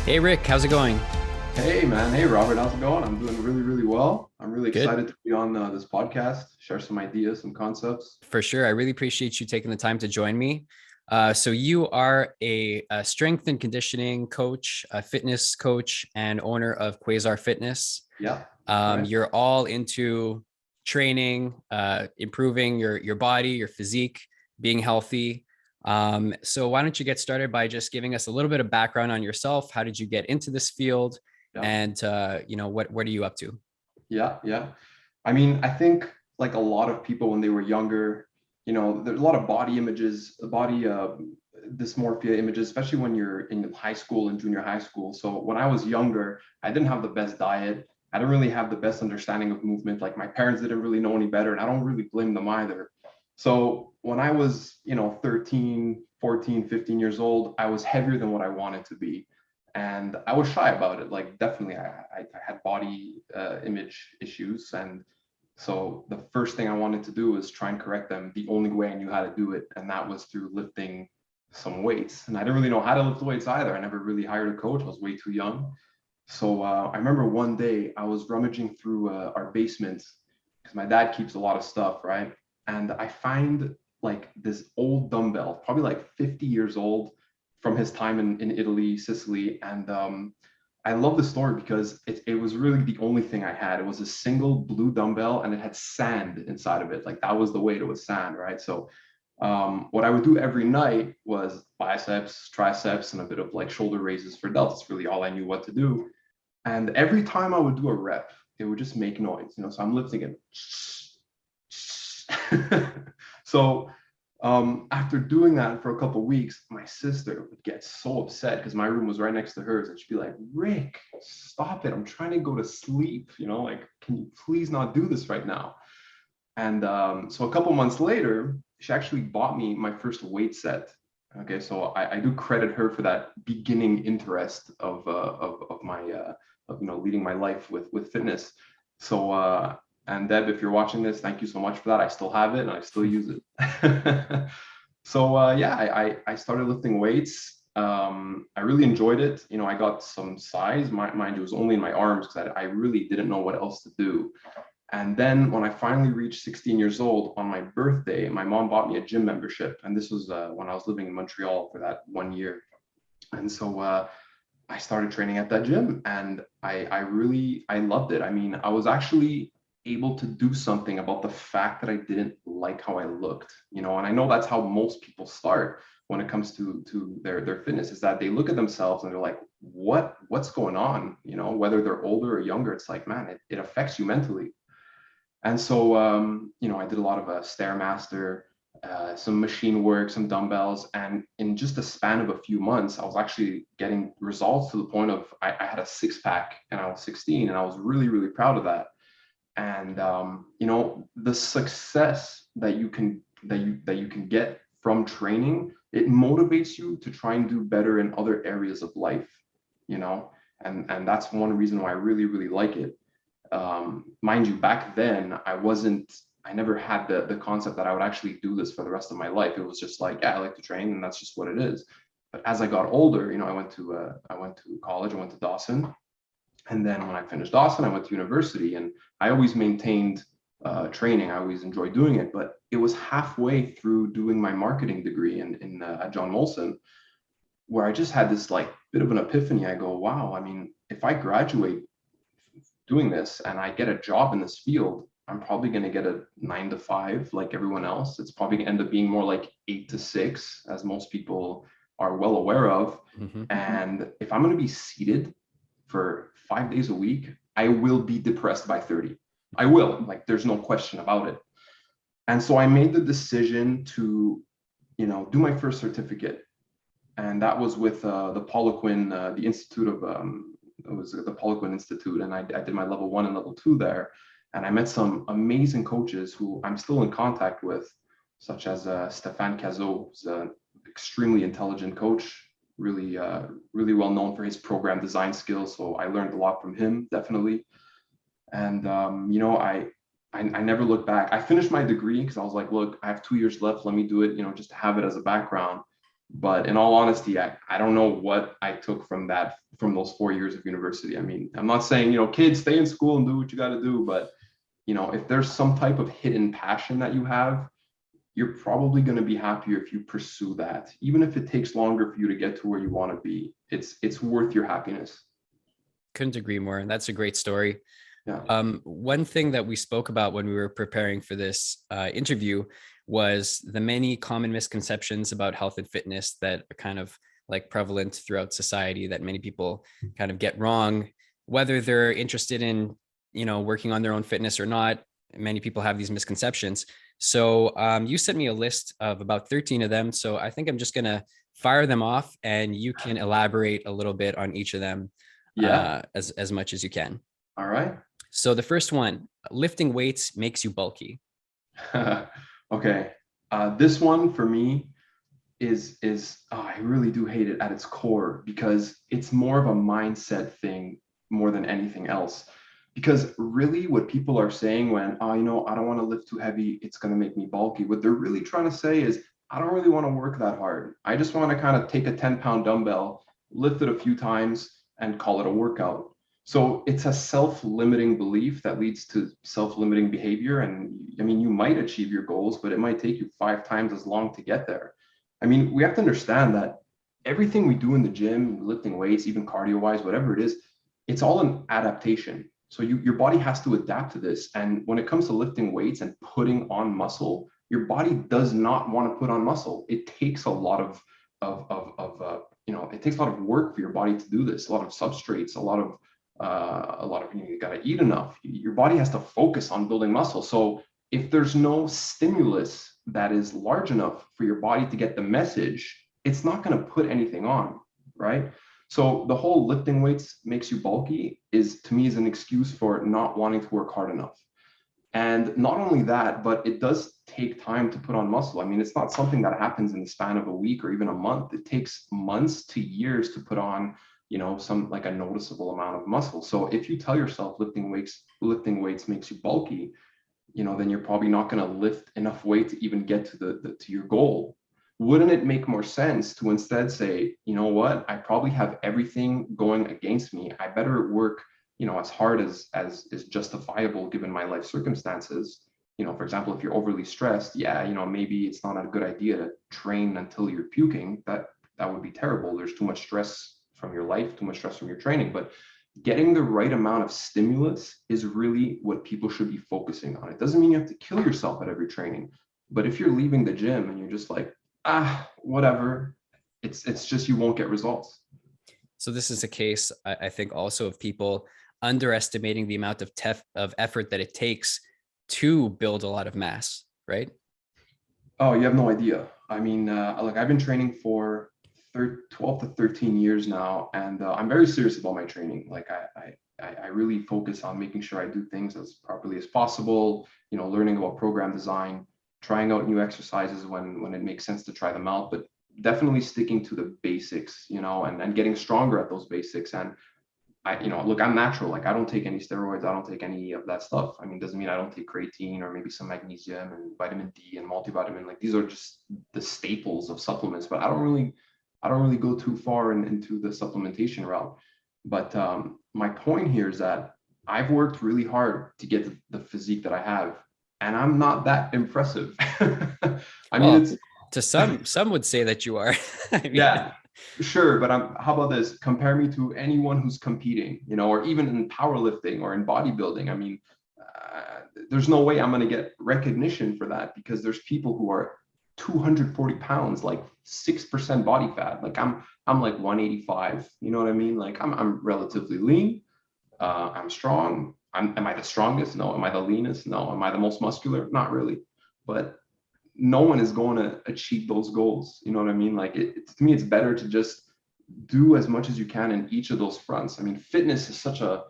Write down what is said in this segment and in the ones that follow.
Hey Rick, how's it going? Hey man, hey Robert, how's it going? I'm doing really, really well. I'm really Good. excited to be on this podcast, share some ideas, some concepts. For sure. I really appreciate you taking the time to join me. So you are a strength and conditioning coach, a fitness coach, and owner of Quasar Fitness. Yeah, that's correct. You're all into training, improving your body, your physique, being healthy. So why don't you get started by just giving us a little bit of background on yourself? How did you get into this field? Yeah, And what are you up to? yeah, yeah. I mean, I think like a lot of people when they were younger, there's a lot of body images, body dysmorphia images, especially when you're in high school and junior high school. So when I was younger, I didn't have the best diet. I didn't really have the best understanding of movement. Like my parents didn't really know any better, and I don't really blame them either. So when I was, 13, 14, 15 years old, I was heavier than what I wanted to be. And I was shy about it. Like definitely I had body image issues. And so the first thing I wanted to do was try and correct them the only way I knew how to do it. And that was through lifting some weights. And I didn't really know how to lift weights either. I never really hired a coach. I was way too young. So I remember one day I was rummaging through our basement because my dad keeps a lot of stuff, right? And I find like this old dumbbell, probably like 50 years old from his time in Italy, Sicily. And I love the story because it was really the only thing I had. It was a single blue dumbbell and it had sand inside of it. Like that was the weight, it was sand, right? So what I would do every night was biceps, triceps, and a bit of like shoulder raises for delts. That's really all I knew what to do. And every time I would do a rep, it would just make noise, So I'm lifting it. So after doing that for a couple of weeks, my sister would get so upset because my room was right next to hers, and she'd be like, "Rick, stop it! I'm trying to go to sleep. Like, can you please not do this right now?" And so a couple months later, she actually bought me my first weight set. Okay, so I do credit her for that beginning interest of my of leading my life with fitness. So and Deb, if you're watching this, thank you so much for that. I still have it and I still use it. So yeah, I started lifting weights. I really enjoyed it. I got some size. Mind you, it was only in my arms because I really didn't know what else to do. And then when I finally reached 16 years old on my birthday, my mom bought me a gym membership. And this was when I was living in Montreal for that 1 year. And so I started training at that gym and I loved it. I mean, I was actually able to do something about the fact that I didn't like how I looked, and I know that's how most people start when it comes to their fitness, is that they look at themselves and they're like, what's going on? Whether they're older or younger, it's like, man, it affects you mentally. And so, I did a lot of Stairmaster, some machine work, some dumbbells. And in just a span of a few months, I was actually getting results to the point of I had a six pack and I was 16 and I was really, really proud of that. And, the success that you can get from training, it motivates you to try and do better in other areas of life, you know, and that's one reason why I really, really like it. Mind you, back then I never had the concept that I would actually do this for the rest of my life. It was just like, yeah, I like to train and that's just what it is. But as I got older, I went to college, I went to Dawson. And then when I finished Dawson, I went to university, and I always maintained training. I always enjoyed doing it, but it was halfway through doing my marketing degree in at John Molson where I just had this like bit of an epiphany. I go, wow, I mean, if I graduate doing this and I get a job in this field, I'm probably going to get a 9 to 5 like everyone else. It's probably going to end up being more like 8 to 6, as most people are well aware of. Mm-hmm. And if I'm going to be seated for 5 days a week, I will be depressed by 30. I will, like, there's no question about it. And so I made the decision to, do my first certificate. And that was with the Poliquin, the Institute of it was the Poliquin Institute, and I did my level 1 and level 2 there. And I met some amazing coaches who I'm still in contact with, such as Stéphane Cazot, who's an extremely intelligent coach, really well known for his program design skills. So I learned a lot from him, definitely. And I never looked back. I finished my degree because I was like, look, I have 2 years left. Let me do it, just to have it as a background. But in all honesty, I don't know what I took from those 4 years of university. I mean, I'm not saying, kids stay in school and do what you got to do, but if there's some type of hidden passion that you have, you're probably going to be happier if you pursue that. Even if it takes longer for you to get to where you want to be, it's worth your happiness. Couldn't agree more. And that's a great story. Yeah. One thing that we spoke about when we were preparing for this interview was the many common misconceptions about health and fitness that are kind of like prevalent throughout society that many people kind of get wrong, whether they're interested in, working on their own fitness or not. Many people have these misconceptions. So you sent me a list of about 13 of them. So I think I'm just going to fire them off and you can elaborate a little bit on each of them Yeah. as much as you can. All right. So the first one, lifting weights makes you bulky. Okay. This one for me is I really do hate it at its core because it's more of a mindset thing more than anything else. Because really what people are saying when, I don't want to lift too heavy, it's going to make me bulky. What they're really trying to say is, I don't really want to work that hard. I just want to kind of take a 10-pound dumbbell, lift it a few times, and call it a workout. So it's a self-limiting belief that leads to self-limiting behavior. And I mean, you might achieve your goals, but it might take you 5 times as long to get there. I mean, we have to understand that everything we do in the gym, lifting weights, even cardio wise, whatever it is, it's all an adaptation. So your body has to adapt to this. And when it comes to lifting weights and putting on muscle, your body does not want to put on muscle. It takes a lot it takes a lot of work for your body to do this. A lot of substrates, you got to eat enough. Your body has to focus on building muscle. So if there's no stimulus that is large enough for your body to get the message, it's not going to put anything on, right? So the whole lifting weights makes you bulky to me is an excuse for not wanting to work hard enough. And not only that, but it does take time to put on muscle. I mean, it's not something that happens in the span of a week or even a month. It takes months to years to put on, some like a noticeable amount of muscle. So if you tell yourself lifting weights makes you bulky, then you're probably not going to lift enough weight to even get to your goal. Wouldn't it make more sense to instead say, you know what, I probably have everything going against me. I better work, as hard as is justifiable given my life circumstances. For example, if you're overly stressed, maybe it's not a good idea to train until you're puking. That would be terrible. There's too much stress from your life, too much stress from your training. But getting the right amount of stimulus is really what people should be focusing on. It doesn't mean you have to kill yourself at every training, but if you're leaving the gym and you're just like, whatever, it's just you won't get results. So this is a case, I think, also of people underestimating the amount of effort that it takes to build a lot of mass, right? Oh, you have no idea. I mean, I've been training for 12 to 13 years now, and I'm very serious about my training. Like I really focus on making sure I do things as properly as possible, learning about program design, trying out new exercises when it makes sense to try them out, but definitely sticking to the basics, and getting stronger at those basics. And look, I'm natural. Like I don't take any steroids. I don't take any of that stuff. I mean, doesn't mean I don't take creatine or maybe some magnesium and vitamin D and multivitamin. Like these are just the staples of supplements, but I don't really go too far into the supplementation route. But my point here is that I've worked really hard to get the physique that I have, and I'm not that impressive. I mean, it's to some would say that you are. I mean, yeah, sure. But how about this? Compare me to anyone who's competing, or even in powerlifting or in bodybuilding. I mean, there's no way I'm going to get recognition for that because there's people who are 240 pounds, like 6% body fat. Like I'm like 185. You know what I mean? Like I'm relatively lean. I'm strong. Am I the strongest? No. Am I the leanest? No. Am I the most muscular? Not really. But no one is going to achieve those goals. You know what I mean? Like to me, it's better to just do as much as you can in each of those fronts. I mean, fitness is such a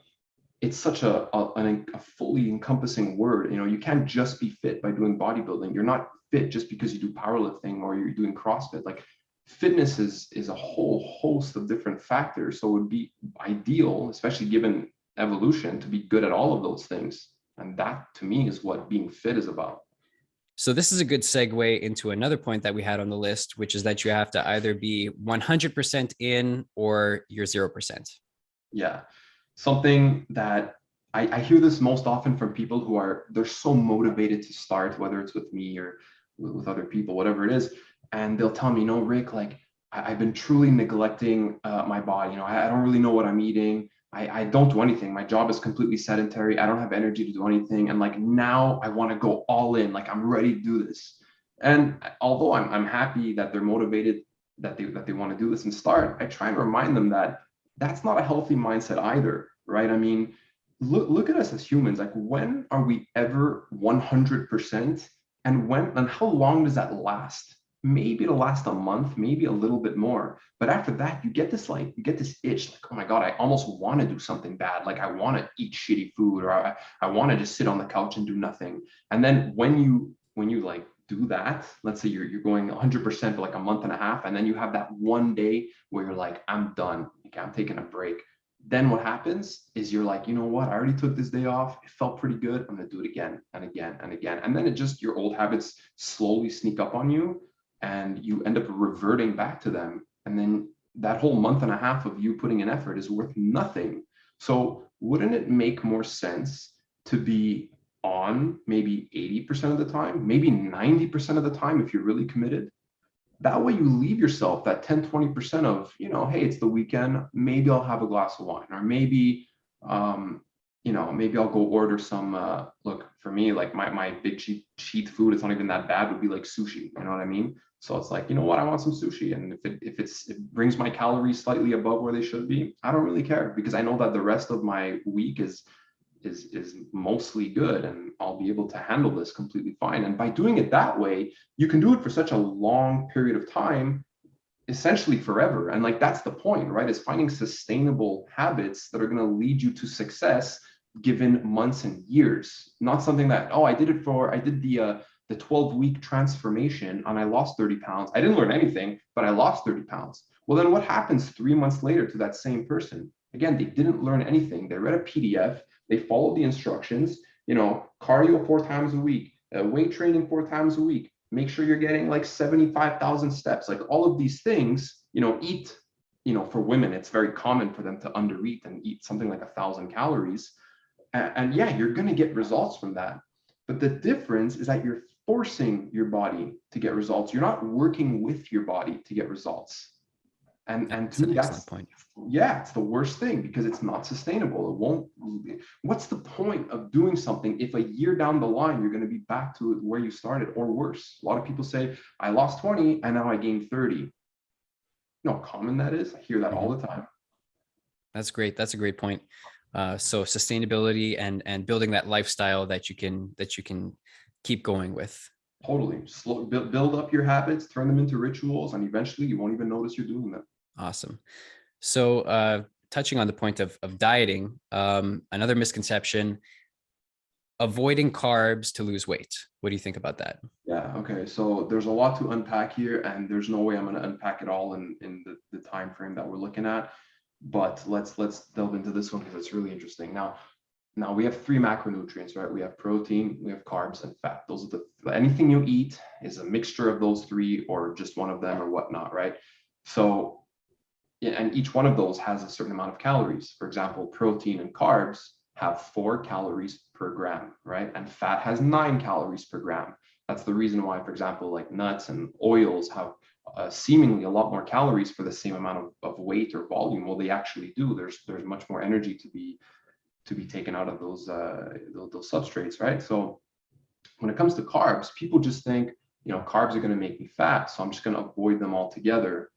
fully encompassing word. You can't just be fit by doing bodybuilding. You're not fit just because you do powerlifting or you're doing CrossFit. Like fitness is a whole host of different factors. So it would be ideal, especially given evolution, to be good at all of those things. And that to me is what being fit is about. So this is a good segue into another point that we had on the list, which is that you have to either be 100% in or you're 0%. Yeah. Something that I hear this most often from people who they're so motivated to start, whether it's with me or with other people, whatever it is. And they'll tell me, Rick, like I've been truly neglecting my body. I don't really know what I'm eating. I don't do anything. My job is completely sedentary. I don't have energy to do anything. And like now I want to go all in. Like I'm ready to do this. And although I'm happy that they're motivated, that they want to do this and start, I try and remind them that that's not a healthy mindset either, right? I mean, look at us as humans. Like, when are we ever 100%? And how long does that last? Maybe it'll last a month, maybe a little bit more. But after that, you get this itch, like, oh my God, I almost want to do something bad. Like I want to eat shitty food, or I want to just sit on the couch and do nothing. And then when you like do that, let's say you're going 100% for like a month and a half, and then you have that one day where you're like, I'm done. Okay, I'm taking a break. Then what happens is you're like, you know what? I already took this day off. It felt pretty good. I'm going to do it again and again and again. And then your old habits slowly sneak up on you, and you end up reverting back to them. And then that whole month and a half of you putting in effort is worth nothing. So wouldn't it make more sense to be on maybe 80% of the time, maybe 90% of the time if you're really committed? That way you leave yourself that 10-20% of, hey, it's the weekend, maybe I'll have a glass of wine, or maybe maybe I'll go order some look, for me, like my big cheat food, it's not even that bad, would be like sushi. You know what I mean? So it's like, you know what, I want some sushi, and if it brings my calories slightly above where they should be, I don't really care, because I know that the rest of my week is mostly good, and I'll be able to handle this completely fine. And by doing it that way, you can do it for such a long period of time, essentially forever. And like that's the point, right? Is finding sustainable habits that are going to lead you to success given months and years, not something that, oh, I did the 12-week transformation and I lost 30 pounds. I didn't learn anything, but I lost 30 pounds. Well, then what happens 3 months later to that same person? Again, they didn't learn anything. They read a PDF, they followed the instructions, cardio 4 times a week, weight training 4 times a week. Make sure you're getting like 75,000 steps, like all of these things, eat, for women, it's very common for them to undereat and eat something like 1,000 calories. And yeah, you're going to get results from that. But the difference is that you're forcing your body to get results. You're not working with your body to get results. And to me, Excellent point. Yeah, it's the worst thing, because it's not sustainable. It won't. What's the point of doing something if a year down the line you're going to be back to where you started or worse? A lot of people say, I lost 20 and now I gained 30. You know how common that is? I hear that all the time. That's great. That's a great point. So sustainability and building that lifestyle that you can keep going with. Totally. Build up your habits, turn them into rituals, and eventually you won't even notice you're doing them. Awesome. So touching on the point of dieting, another misconception, avoiding carbs to lose weight. What do you think about that? Yeah, okay. So there's a lot to unpack here, and there's no way I'm going to unpack it all in the time frame that we're looking at. But let's delve into this one because it's really interesting. Now we have three macronutrients, right? We have protein, we have carbs, and fat. Those are anything you eat is a mixture of those three, or just one of them, or whatnot, right? So, and each one of those has a certain amount of calories. For example, protein and carbs have 4 calories per gram, right? And fat has 9 calories per gram. That's the reason why, for example, like nuts and oils have seemingly a lot more calories for the same amount of weight or volume. Well, they actually do. There's much more energy to be taken out of those substrates, right? So when it comes to carbs, people just think, carbs are going to make me fat, so I'm just going to avoid them altogether.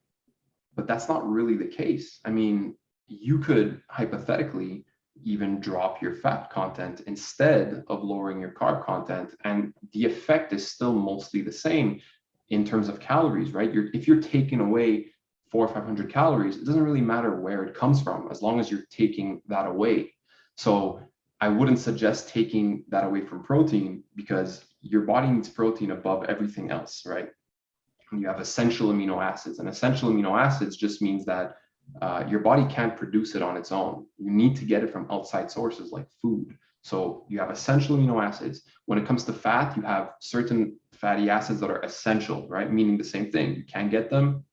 But that's not really the case. I mean, you could hypothetically even drop your fat content instead of lowering your carb content, and the effect is still mostly the same in terms of calories, right? If you're taking away 400 or 500 calories, it doesn't really matter where it comes from, as long as you're taking that away. So I wouldn't suggest taking that away from protein, because your body needs protein above everything else, right? You have essential amino acids, and essential amino acids just means that your body can't produce it on its own. You need to get it from outside sources like food. So you have essential amino acids. When it comes to fat, you have certain fatty acids that are essential, right? Meaning the same thing. You can't get them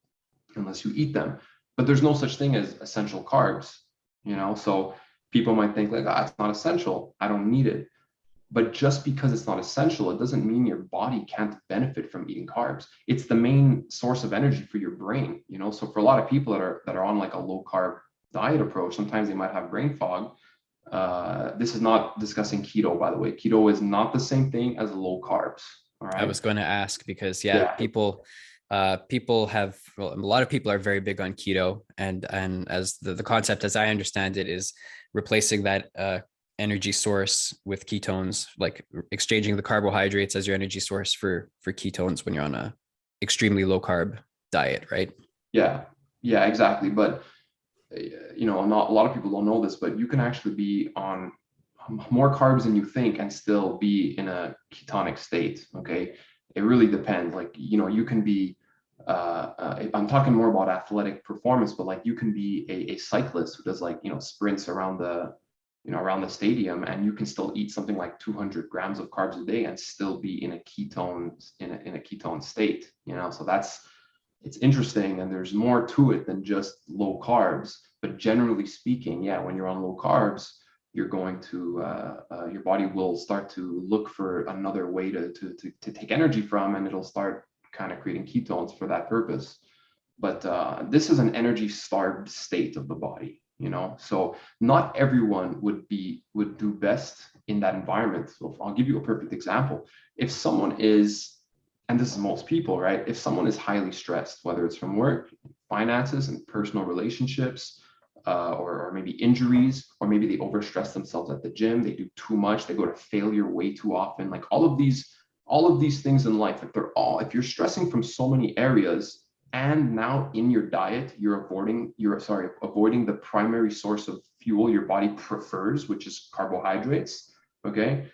unless you eat them. But there's no such thing as essential carbs, you know? So people might think like, ah, it's not essential, I don't need it. But just because it's not essential, it doesn't mean your body can't benefit from eating carbs. It's the main source of energy for your brain, you know? So for a lot of people that are on like a low carb diet approach, sometimes they might have brain fog. This is not discussing keto, by the way. Keto is not the same thing as low carbs. All I right. was going to ask because yeah, Yeah. people have, well, a lot of people are very big on keto, and as the concept as I understand it is replacing that energy source with ketones, like exchanging the carbohydrates as your energy source for ketones when you're on a extremely low carb diet, right? Yeah. Yeah, exactly. But you know, not a lot of people don't know this, but you can actually be on more carbs than you think and still be in a ketonic state. Okay, it really depends. Like, you know, you can be I'm talking more about athletic performance, but like you can be a cyclist who does like, you know, sprints around the, you know, around the stadium, and you can still eat something like 200 grams of carbs a day and still be in a ketone in a ketone state, you know. So that's, it's interesting, and there's more to it than just low carbs. But generally speaking, yeah, when you're on low carbs, you're going to your body will start to look for another way to take energy from, and it'll start kind of creating ketones for that purpose. But this is an energy starved state of the body, you know. So not everyone would do best in that environment. So I'll give you a perfect example. If someone is, and this is most people, right? If someone is highly stressed, whether it's from work, finances, and personal relationships, or maybe injuries, or maybe they overstress themselves at the gym, they do too much, they go to failure way too often, like all of these things in life, if you're stressing from so many areas, and now in your diet, avoiding the primary source of fuel your body prefers, which is carbohydrates, okay?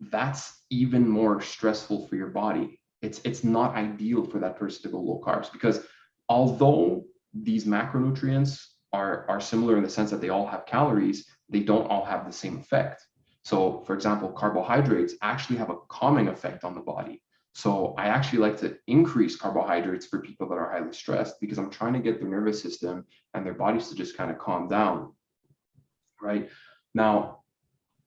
That's even more stressful for your body. It's not ideal for that person to go low carbs, because although these macronutrients are similar in the sense that they all have calories, they don't all have the same effect. So for example, carbohydrates actually have a calming effect on the body. So I actually like to increase carbohydrates for people that are highly stressed, because I'm trying to get their nervous system and their bodies to just kind of calm down, right? Now,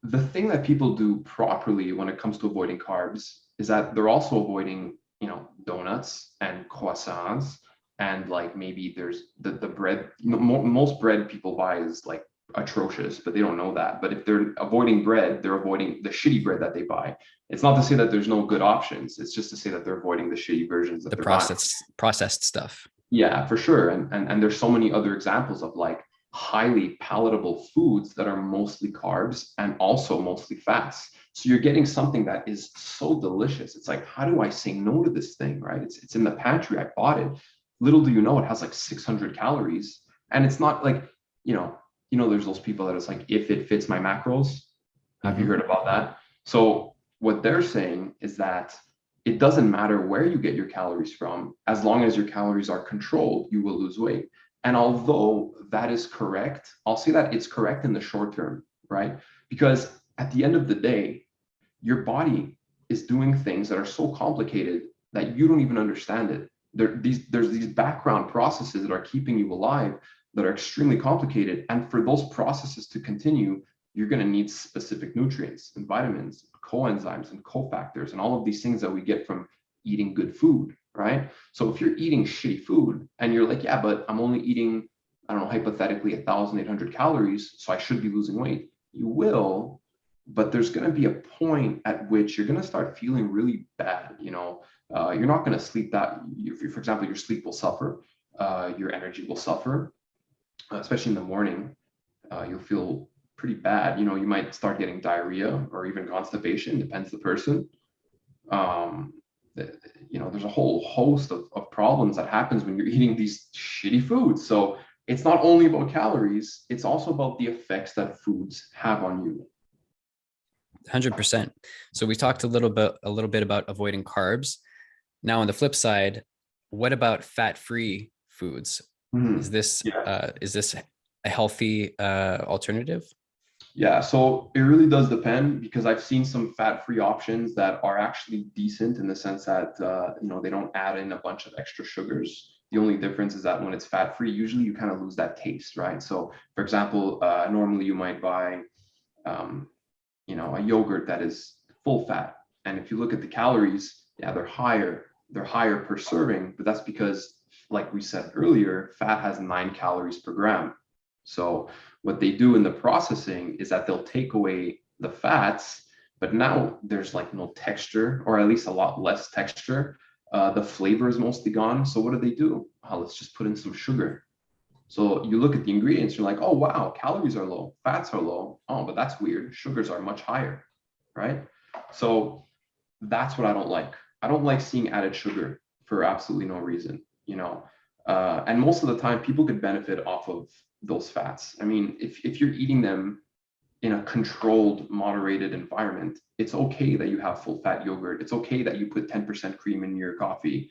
the thing that people do properly when it comes to avoiding carbs is that they're also avoiding, you know, donuts and croissants, and like maybe there's the bread. You know, most bread people buy is like atrocious, but they don't know that. But if they're avoiding bread, they're avoiding the shitty bread that they buy. It's not to say that there's no good options. It's just to say that they're avoiding the shitty versions that The they're buying. processed stuff. Yeah, for sure. And there's so many other examples of like highly palatable foods that are mostly carbs and also mostly fats. So you're getting something that is so delicious. It's like, how do I say no to this thing, right? It's in the pantry. I bought it. Little do you know, it has like 600 calories. And it's not like, there's those people that it's like, if it fits my macros. Have you heard about that? So what they're saying is that it doesn't matter where you get your calories from, as long as your calories are controlled, you will lose weight. And although that is correct, I'll say that it's correct in the short term, right? Because at the end of the day, your body is doing things that are so complicated that you don't even understand it. There's these background processes that are keeping you alive that are extremely complicated. And for those processes to continue, you're going to need specific nutrients and vitamins, coenzymes and cofactors, and all of these things that we get from eating good food, right? So if you're eating shitty food and you're like, yeah, but I'm only eating, I don't know, hypothetically 1,800 calories, so I should be losing weight. You will, but there's going to be a point at which you're going to start feeling really bad. You're not going to sleep for example, your sleep will suffer, your energy will suffer, especially in the morning. You'll feel pretty bad. You might start getting diarrhea or even constipation, depends the person. There's a whole host of problems that happens when you're eating these shitty foods. So it's not only about calories, it's also about the effects that foods have on you. 100%. So we talked a little bit about avoiding carbs. Now on the flip side, what about fat-free foods? Mm-hmm. Is this a healthy alternative? Yeah, so it really does depend because I've seen some fat-free options that are actually decent in the sense that they don't add in a bunch of extra sugars. The only difference is that when it's fat-free, usually you kind of lose that taste, right? So, for example, normally you might buy, um, a yogurt that is full fat, and if you look at the calories, yeah, they're higher. They're higher per serving, but that's because, like we said earlier, fat has 9 calories per gram. So what they do in the processing is that they'll take away the fats, but now there's like no texture, or at least a lot less texture. The flavor is mostly gone. So what do? Oh, let's just put in some sugar. So you look at the ingredients, you're like, oh wow, calories are low, fats are low. Oh, but that's weird. Sugars are much higher, right? So that's what I don't like. I don't like seeing added sugar for absolutely no reason, and most of the time, people could benefit off of those fats. I mean, if you're eating them in a controlled, moderated environment, it's okay that you have full fat yogurt. It's okay that you put 10% cream in your coffee.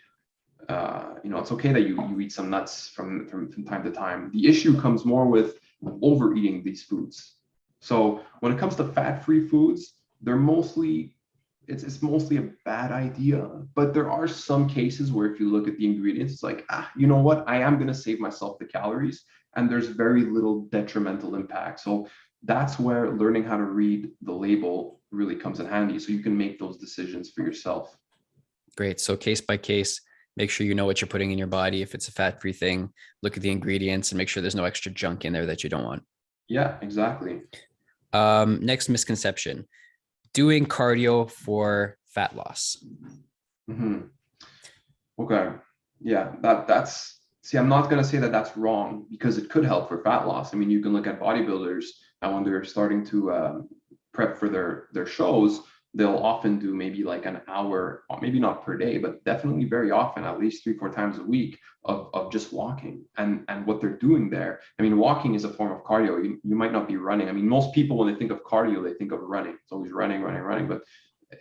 It's okay that you eat some nuts from time to time. The issue comes more with overeating these foods. So when it comes to fat-free foods, they're mostly it's mostly a bad idea. But there are some cases where if you look at the ingredients, it's like, you know what? I am gonna save myself the calories, and there's very little detrimental impact. So that's where learning how to read the label really comes in handy. So you can make those decisions for yourself. Great. So case by case, make sure you know what you're putting in your body. If it's a fat-free thing, look at the ingredients and make sure there's no extra junk in there that you don't want. Yeah, exactly. Next misconception: doing cardio for fat loss. Hmm. Okay. Yeah, that's see, I'm not gonna say that that's wrong because it could help for fat loss. I mean, you can look at bodybuilders and when they're starting to prep for their shows, they'll often do maybe like an hour, maybe not per day, but definitely very often, at least 3, 4 times a week of just walking. And what they're doing there, I mean, walking is a form of cardio. You might not be running. I mean, most people when they think of cardio, they think of running. It's always running, running, running, but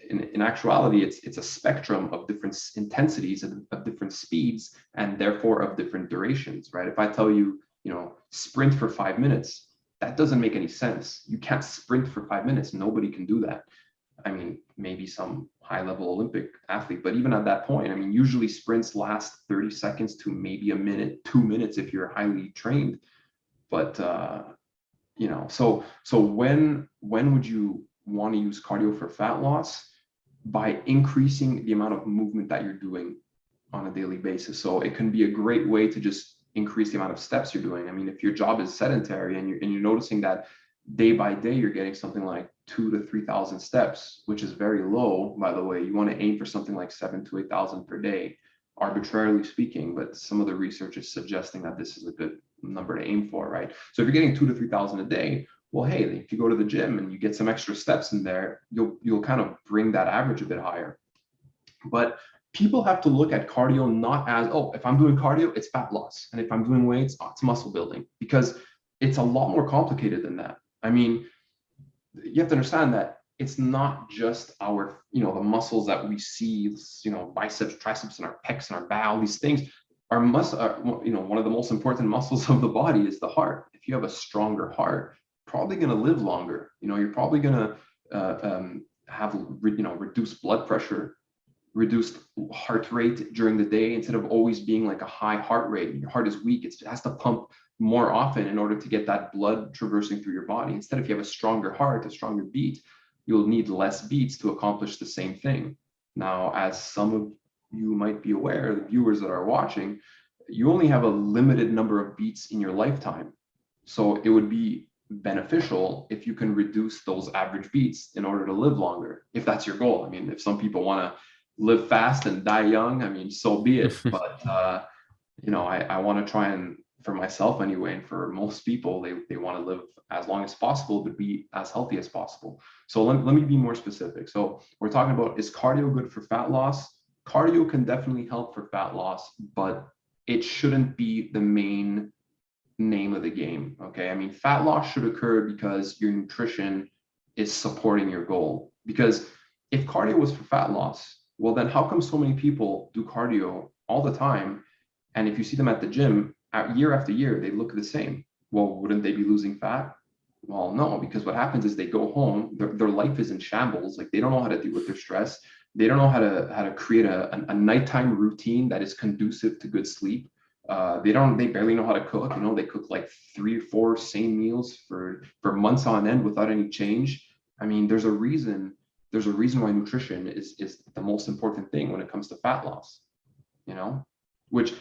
in actuality, it's a spectrum of different intensities of different speeds and therefore of different durations, right? If I tell you, sprint for 5 minutes, that doesn't make any sense. You can't sprint for 5 minutes. Nobody can do that. I mean, maybe some high level Olympic athlete, but even at that point, I mean, usually sprints last 30 seconds to maybe a minute, 2 minutes if you're highly trained. But so when would you want to use cardio for fat loss? By increasing the amount of movement that you're doing on a daily basis. So it can be a great way to just increase the amount of steps you're doing. I mean, if your job is sedentary and you're noticing that day by day you're getting something like 2 to 3,000 steps, which is very low, by the way. You want to aim for something like 7 to 8,000 per day, arbitrarily speaking. But some of the research is suggesting that this is a good number to aim for, right? So if you're getting 2 to 3,000 a day, well, hey, if you go to the gym and you get some extra steps in there, you'll kind of bring that average a bit higher. But people have to look at cardio not as, oh, if I'm doing cardio, it's fat loss, and if I'm doing weights, it's muscle building, because it's a lot more complicated than that. I mean, you have to understand that it's not just our, the muscles that we see, biceps, triceps, and our pecs and our bow, these things. Our muscle, one of the most important muscles of the body is the heart. If you have a stronger heart, probably going to live longer. You're probably going to have reduced blood pressure, reduced heart rate during the day, instead of always being like a high heart rate. Your heart is weak. It has to pump more often in order to get that blood traversing through your body. Instead, if you have a stronger heart, a stronger beat, you'll need less beats to accomplish the same thing. Now, as some of you might be aware, the viewers that are watching, you only have a limited number of beats in your lifetime. So it would be beneficial if you can reduce those average beats in order to live longer, if that's your goal. I mean, if some people want to live fast and die young, I mean, so be it. But I want to try and, for myself anyway, and for most people, they want to live as long as possible, but be as healthy as possible. So let me be more specific. So we're talking about, is cardio good for fat loss? Cardio can definitely help for fat loss, but it shouldn't be the main name of the game. Okay. I mean, fat loss should occur because your nutrition is supporting your goal. Because if cardio was for fat loss, well, then how come so many people do cardio all the time? And if you see them at the gym year after year, they look the same. Well, wouldn't they be losing fat? Well, no, because what happens is they go home, their life is in shambles. Like they don't know how to deal with their stress. They don't know how to create a nighttime routine that is conducive to good sleep. They barely know how to cook. You know, they cook like 3 or 4 same meals for months on end without any change. I mean, there's a reason why nutrition is the most important thing when it comes to fat loss, you know, which,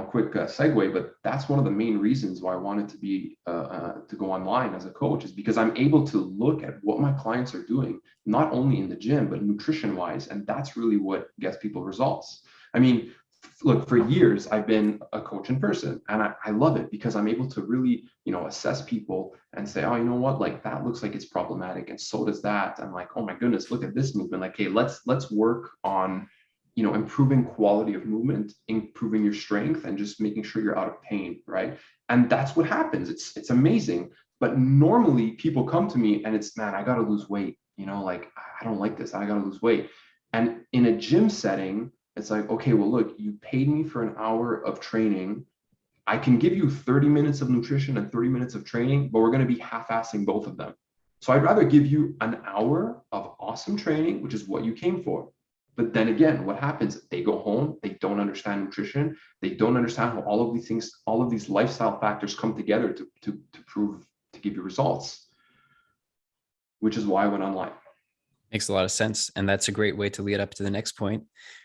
quick segue, but that's one of the main reasons why I wanted to go online as a coach, is because I'm able to look at what my clients are doing, not only in the gym, but nutrition wise. And that's really what gets people results. I mean, look, for years, I've been a coach in person, and I love it because I'm able to really, assess people and say, oh, you know what, like that looks like it's problematic. And so does that. I'm like, oh my goodness, look at this movement. Like, hey, let's work on improving quality of movement, improving your strength, and just making sure you're out of pain, right? And that's what happens. It's amazing. But normally people come to me and it's, man, I got to lose weight. Like I don't like this. I got to lose weight. And in a gym setting, it's like, okay, well, look, you paid me for an hour of training. I can give you 30 minutes of nutrition and 30 minutes of training, but we're going to be half-assing both of them. So I'd rather give you an hour of awesome training, which is what you came for. But then again, what happens? They go home, they don't understand nutrition, they don't understand how all of these things, all of these lifestyle factors come together to give you results, which is why I went online. Makes a lot of sense. And that's a great way to lead up to the next point,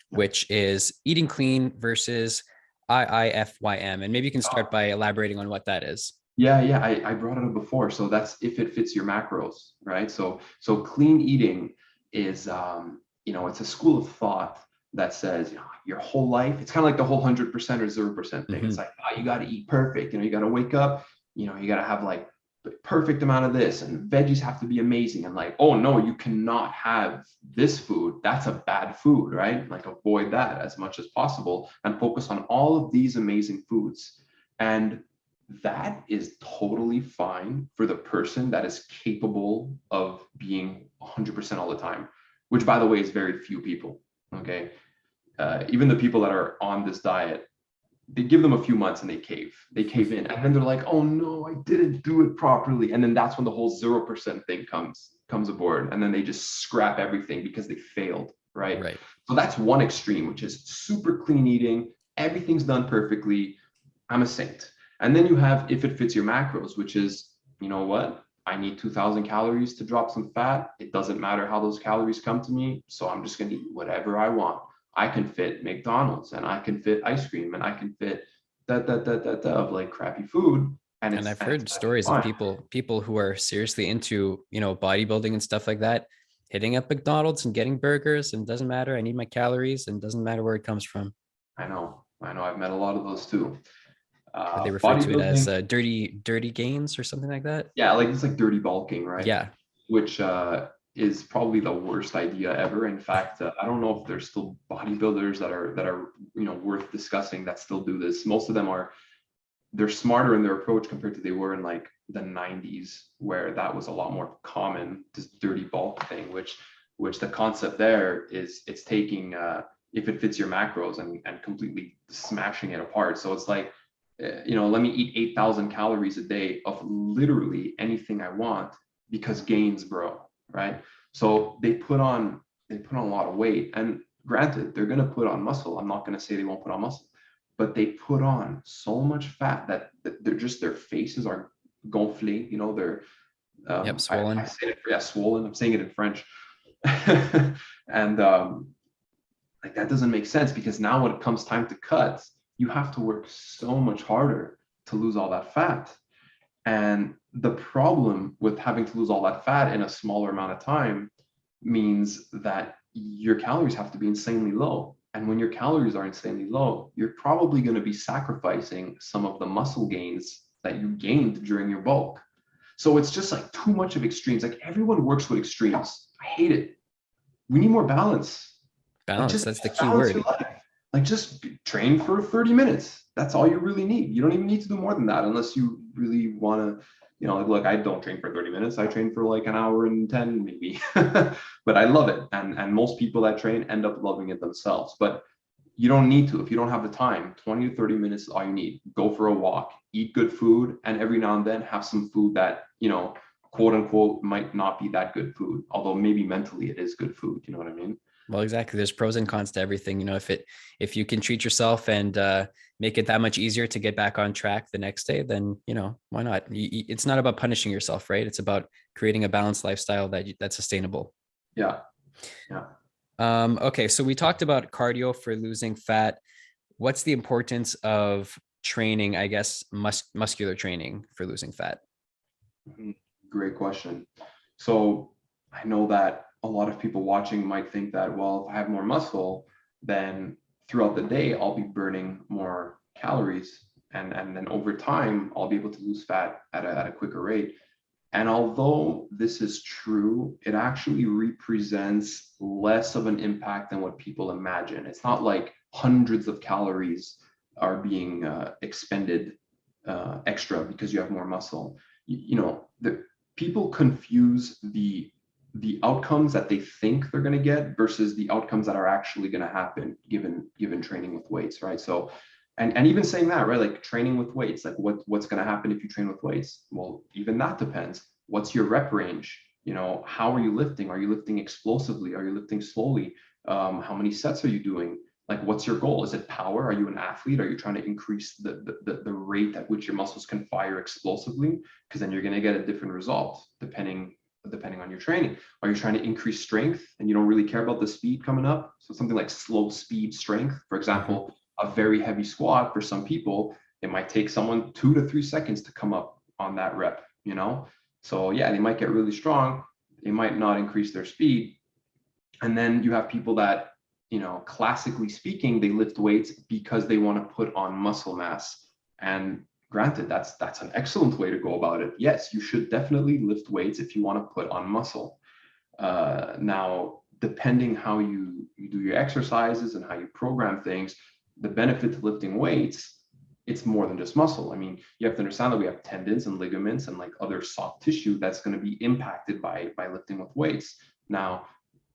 which is eating clean versus IIFYM. And maybe you can start by elaborating on what that is. Yeah, I brought it up before. So that's if it fits your macros, right? So clean eating is it's a school of thought that says, your whole life, it's kind of like the whole 100% or 0% thing. Mm-hmm. It's like, oh, you got to eat perfect. You got to wake up, you got to have like the perfect amount of this, and veggies have to be amazing. And like, oh no, you cannot have this food. That's a bad food, right? Like avoid that as much as possible and focus on all of these amazing foods. And that is totally fine for the person that is capable of being 100% all the time, which, by the way, is very few people. Okay. Even the people that are on this diet, they give them a few months and they cave in. And then they're like, oh no, I didn't do it properly. And then that's when the whole 0% thing comes aboard. And then they just scrap everything because they failed. Right. So that's one extreme, which is super clean eating. Everything's done perfectly. I'm a saint. And then you have if it fits your macros, which is, you know what? I need 2,000 calories to drop some fat. It doesn't matter how those calories come to me. So I'm just going to eat whatever I want. I can fit McDonald's, and I can fit ice cream, and I can fit of like crappy food. And I've heard stories of people who are seriously into, bodybuilding and stuff like that, hitting up McDonald's and getting burgers, and doesn't matter. I need my calories, and doesn't matter where it comes from. I know. I've met a lot of those too. They refer to it as dirty gains or something like that. Yeah, like it's like dirty bulking, right? Yeah. Which is probably the worst idea ever. In fact, I don't know if there's still bodybuilders that are worth discussing that still do this. Most of them they're smarter in their approach compared to they were in like the 90s, where that was a lot more common, this dirty bulk thing, which the concept there is it's taking if it fits your macros and completely smashing it apart. So it's like, let me eat 8,000 calories a day of literally anything I want because gains, bro, right? So they put on a lot of weight, and granted, they're going to put on muscle. I'm not going to say they won't put on muscle, but they put on so much fat that they're just, their faces are gonflé, they're swollen. I say it, swollen. I'm saying it in French. And like that doesn't make sense, because now when it comes time to cut, you have to work so much harder to lose all that fat. And the problem with having to lose all that fat in a smaller amount of time means that your calories have to be insanely low. And when your calories are insanely low, you're probably going to be sacrificing some of the muscle gains that you gained during your bulk. So it's just like too much of extremes. Like everyone works with extremes. I hate it. We need more balance. Balance, that's the key word. Like just train for 30 minutes. That's all you really need. You don't even need to do more than that unless you really want to, like, look, I don't train for 30 minutes. I train for like an hour and 10 maybe, but I love it. And most people that train end up loving it themselves, but you don't need to. If you don't have the time, 20 to 30 minutes is all you need. Go for a walk, eat good food, and every now and then have some food that, quote unquote might not be that good food, although maybe mentally it is good food. You know what I mean? Well, exactly. There's pros and cons to everything. You know, if you can treat yourself and make it that much easier to get back on track the next day, then why not? It's not about punishing yourself, right? It's about creating a balanced lifestyle that's sustainable. Yeah. Yeah. Okay, so we talked about cardio for losing fat. What's the importance of training? I guess muscular training for losing fat. Great question. So I know that a lot of people watching might think that, well, if I have more muscle, then throughout the day, I'll be burning more calories. And then over time, I'll be able to lose fat at a quicker rate. And although this is true, it actually represents less of an impact than what people imagine. It's not like hundreds of calories are being expended extra because you have more muscle. The people confuse the outcomes that they think they're going to get versus the outcomes that are actually going to happen given training with weights, right? So and even saying that, right, like training with weights, like what's going to happen if you train with weights? Well, even that depends. What's your rep range? How are you lifting? Are you lifting explosively? Are you lifting slowly? How many sets are you doing? Like, what's your goal? Is it power? Are you an athlete? Are you trying to increase the rate at which your muscles can fire explosively? Because then you're going to get a different result depending on your training. Are you trying to increase strength and you don't really care about the speed coming up? So something like slow speed strength, for example, a very heavy squat for some people, it might take someone 2 to 3 seconds to come up on that rep, So yeah, they might get really strong. They might not increase their speed. And then you have people that, classically speaking, they lift weights because they want to put on muscle mass. And granted, that's an excellent way to go about it. Yes, you should definitely lift weights if you want to put on muscle. Now, depending how you do your exercises and how you program things, the benefit to lifting weights, it's more than just muscle. I mean, you have to understand that we have tendons and ligaments and like other soft tissue that's going to be impacted by lifting with weights. Now,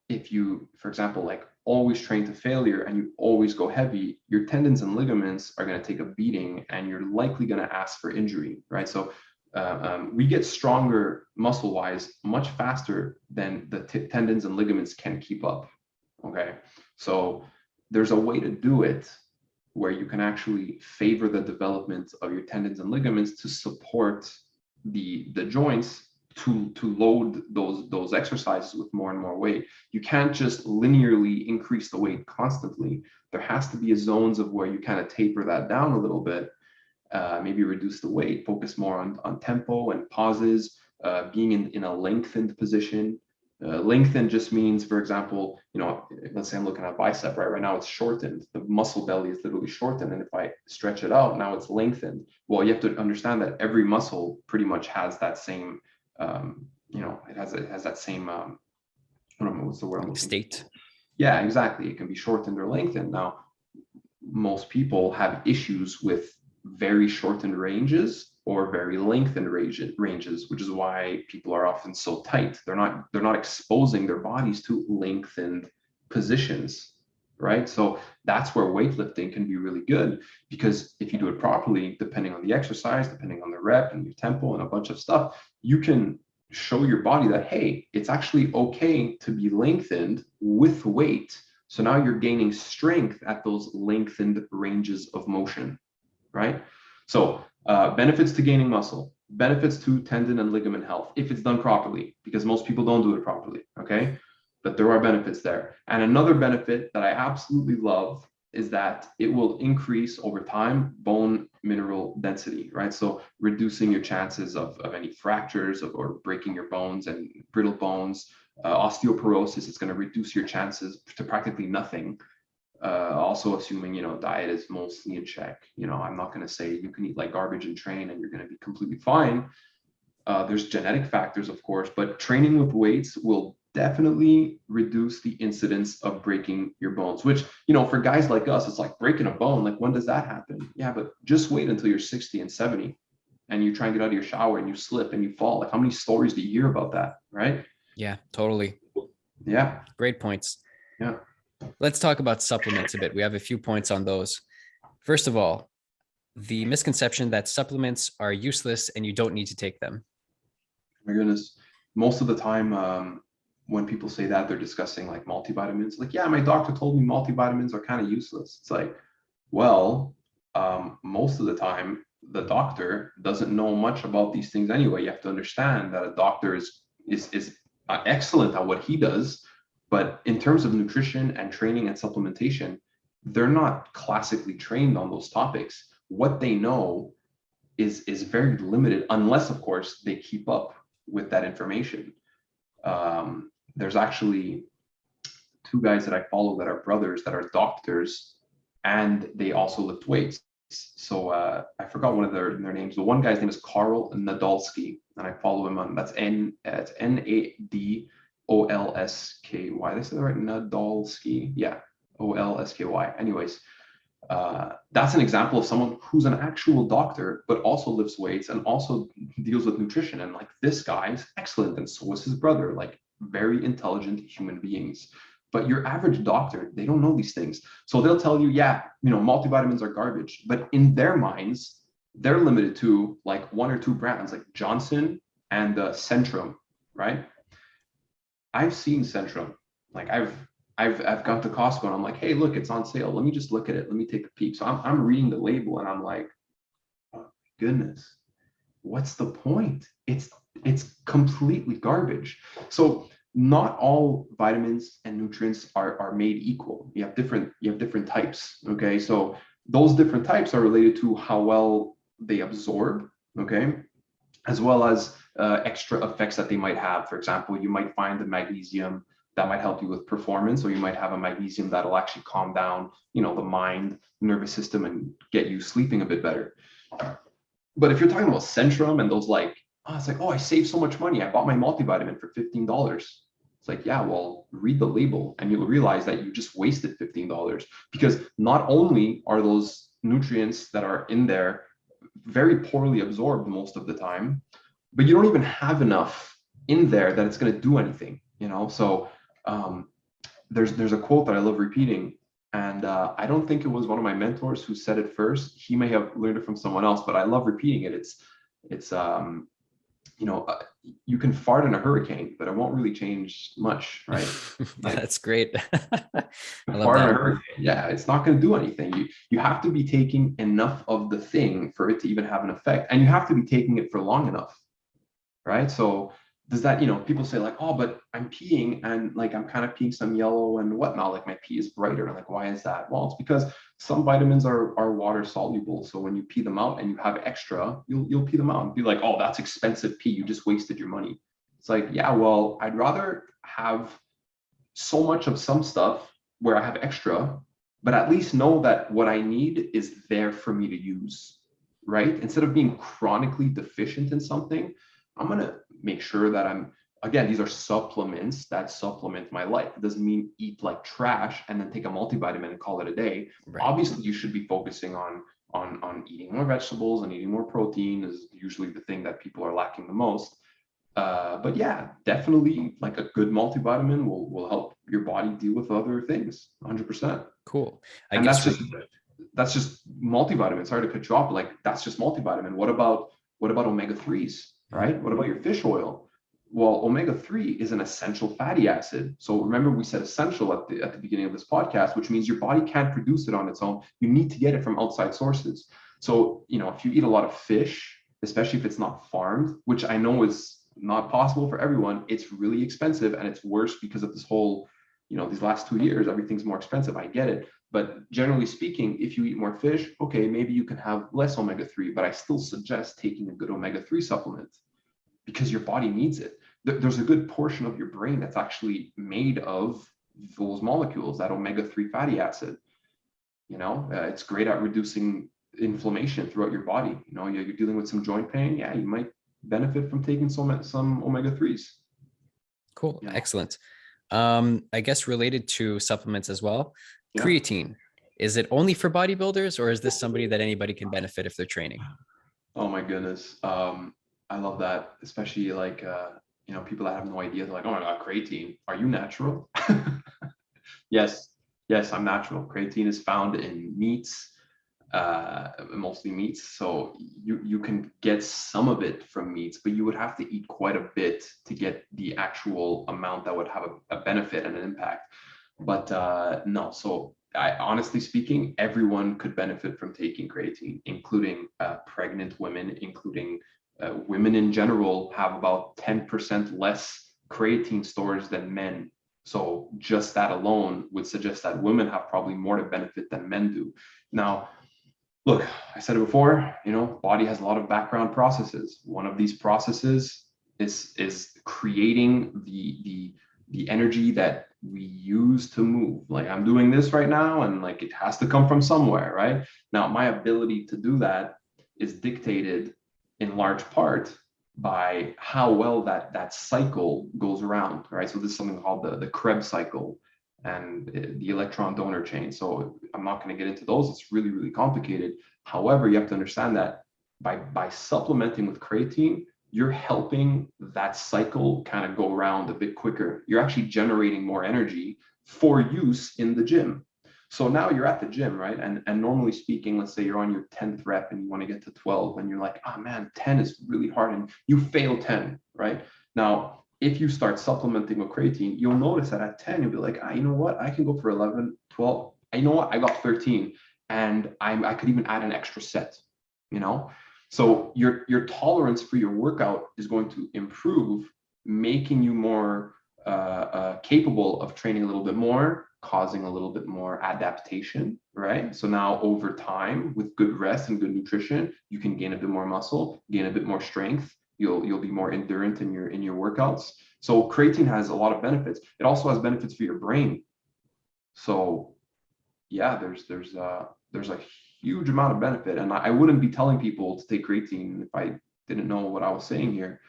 if you, for example, like always train to failure and you always go heavy, your tendons and ligaments are going to take a beating and you're likely going to ask for injury, right? So we get stronger muscle wise much faster than the tendons and ligaments can keep up. Okay. So there's a way to do it where you can actually favor the development of your tendons and ligaments to support the joints to load those exercises with more and more weight. You can't just linearly increase the weight constantly. There has to be zones of where you kind of taper that down a little bit, maybe reduce the weight, focus more on tempo and pauses, being in a lengthened position. Lengthened just means, for example, let's say I'm looking at bicep, right? Right now it's shortened. The muscle belly is literally shortened. And if I stretch it out, now it's lengthened. Well, you have to understand that every muscle pretty much has that same, it has that same, what's the word I'm looking State. for? Yeah, exactly. It can be shortened or lengthened. Now, most people have issues with very shortened ranges or very lengthened ranges, which is why people are often so tight. They're not exposing their bodies to lengthened positions, right? So that's where weightlifting can be really good, because if you do it properly, depending on the exercise, depending on the rep and your tempo and a bunch of stuff, you can show your body that, hey, it's actually okay to be lengthened with weight. So now you're gaining strength at those lengthened ranges of motion, right? So benefits to gaining muscle, benefits to tendon and ligament health if it's done properly, because most people don't do it properly, okay? But there are benefits there. And another benefit that I absolutely love is that it will increase over time bone mineral density, right? So reducing your chances of any fractures or breaking your bones and brittle bones. Osteoporosis is going to reduce your chances to practically nothing. Also assuming, diet is mostly in check. I'm not going to say you can eat like garbage and train and you're going to be completely fine. There's genetic factors, of course, but training with weights will definitely reduce the incidence of breaking your bones, which, for guys like us, it's like breaking a bone. Like, when does that happen? Yeah, but just wait until you're 60 and 70 and you try and get out of your shower and you slip and you fall. Like, how many stories do you hear about that, right? Yeah, totally. Yeah. Great points. Yeah. Let's talk about supplements a bit. We have a few points on those. First of all, the misconception that supplements are useless and you don't need to take them. My goodness. Most of the time, when people say that, they're discussing like multivitamins. Like, yeah, my doctor told me multivitamins are kind of useless. It's like, well, most of the time, the doctor doesn't know much about these things anyway. You have to understand that a doctor is excellent at what he does, but in terms of nutrition and training and supplementation, they're not classically trained on those topics. What they know is very limited, unless, of course, they keep up with that information. There's actually two guys that I follow that are brothers that are doctors, and they also lift weights. So I forgot one of their names. The one guy's name is Carl Nadolsky, and I follow him on, that's Nadolsky. Did I say that right? Nadolsky. Yeah, Olsky. Anyways, that's an example of someone who's an actual doctor, but also lifts weights and also deals with nutrition. And like, this guy is excellent, and so is his brother, like very intelligent human beings. But your average doctor, they don't know these things. So they'll tell you, yeah, multivitamins are garbage. But in their minds, they're limited to like one or two brands, like Johnson and Centrum, right? I've seen Centrum. Like, I've gone to Costco and I'm like, hey, look, it's on sale. Let me just look at it. Let me take a peek. So I'm reading the label and I'm like, oh, goodness, what's the point? It's completely garbage. So not all vitamins and nutrients are made equal. You have different types. Okay, so those different types are related to how well they absorb. Okay, as well as extra effects that they might have. For example, you might find the magnesium that might help you with performance, or you might have a magnesium that'll actually calm down, the mind, nervous system, and get you sleeping a bit better. But if you're talking about Centrum and those, like, it's like, oh, I saved so much money. I bought my multivitamin for $15. It's like, yeah, well, read the label and you'll realize that you just wasted $15, because not only are those nutrients that are in there very poorly absorbed most of the time, but you don't even have enough in there that it's going to do anything, So there's a quote that I love repeating, and I don't think it was one of my mentors who said it first. He may have learned it from someone else, but I love repeating it. It's you can fart in a hurricane, but it won't really change much, right? Like, That's great. I love fart in a that. hurricane, yeah, it's not going to do anything. You have to be taking enough of the thing for it to even have an effect, and you have to be taking it for long enough, right? So does that, people say like, oh, but I'm peeing and like I'm kind of peeing some yellow and whatnot, like my pee is brighter. Like, why is that? Well, it's because some vitamins are water soluble. So when you pee them out and you have extra, you'll pee them out and be like, oh, that's expensive pee. You just wasted your money. It's like, yeah, well, I'd rather have so much of some stuff where I have extra, but at least know that what I need is there for me to use, right? Instead of being chronically deficient in something, I'm going to make sure that again, these are supplements that supplement my life. It doesn't mean eat like trash and then take a multivitamin and call it a day. Right. Obviously, you should be focusing on eating more vegetables and eating more protein is usually the thing that people are lacking the most. But yeah, definitely like a good multivitamin will help your body deal with other things, 100%. Cool. And that's just multivitamin. Sorry to cut you off, but like, that's just multivitamin. What about omega-3s? Right? What about your fish oil? Well, omega-3 is an essential fatty acid. So remember, we said essential at the beginning of this podcast, which means your body can't produce it on its own. You need to get it from outside sources. So, if you eat a lot of fish, especially if it's not farmed, which I know is not possible for everyone, it's really expensive, and it's worse because of this whole, these last 2 years, everything's more expensive. I get it. But generally speaking, if you eat more fish, okay, maybe you can have less omega-3, but I still suggest taking a good omega-3 supplement because your body needs it. There's a good portion of your brain that's actually made of those molecules, that omega-3 fatty acid. It's great at reducing inflammation throughout your body. You're dealing with some joint pain. Yeah, you might benefit from taking some omega-3s. Cool. Excellent. I guess related to supplements as well, creatine. Is it only for bodybuilders, or is this somebody that anybody can benefit if they're training? Oh my goodness. I love that, especially like, people that have no idea. They're like, oh my God, creatine. Are you natural? Yes, I'm natural. Creatine is found in meats, mostly meats. So you can get some of it from meats, but you would have to eat quite a bit to get the actual amount that would have a benefit and an impact. But no, so honestly speaking, everyone could benefit from taking creatine, including pregnant women, including women in general have about 10% less creatine stores than men. So just that alone would suggest that women have probably more to benefit than men do. Now, look, I said it before, body has a lot of background processes. One of these processes is creating the energy that we use to move. Like I'm doing this right now, and like it has to come from somewhere, right? Now, my ability to do that is dictated in large part by how well that cycle goes around, right? So this is something called the Krebs cycle and the electron donor chain. So I'm not going to get into those. It's really, really complicated. However, you have to understand that by supplementing with creatine, you're helping that cycle kind of go around a bit quicker. You're actually generating more energy for use in the gym. So now you're at the gym, right? And normally speaking, let's say you're on your 10th rep and you want to get to 12 and you're like, oh man, 10 is really hard, and you fail 10, right? Now, if you start supplementing with creatine, you'll notice that at 10, you'll be like, you know what? I can go for 11, 12. You know what? I got 13 and I could even add an extra set, So your tolerance for your workout is going to improve, making you more capable of training a little bit more, causing a little bit more adaptation, right? So now over time, with good rest and good nutrition, you can gain a bit more muscle, gain a bit more strength. You'll be more endurant in your workouts. So creatine has a lot of benefits. It also has benefits for your brain. So yeah, there's a huge amount of benefit, and I wouldn't be telling people to take creatine if I didn't know what I was saying here.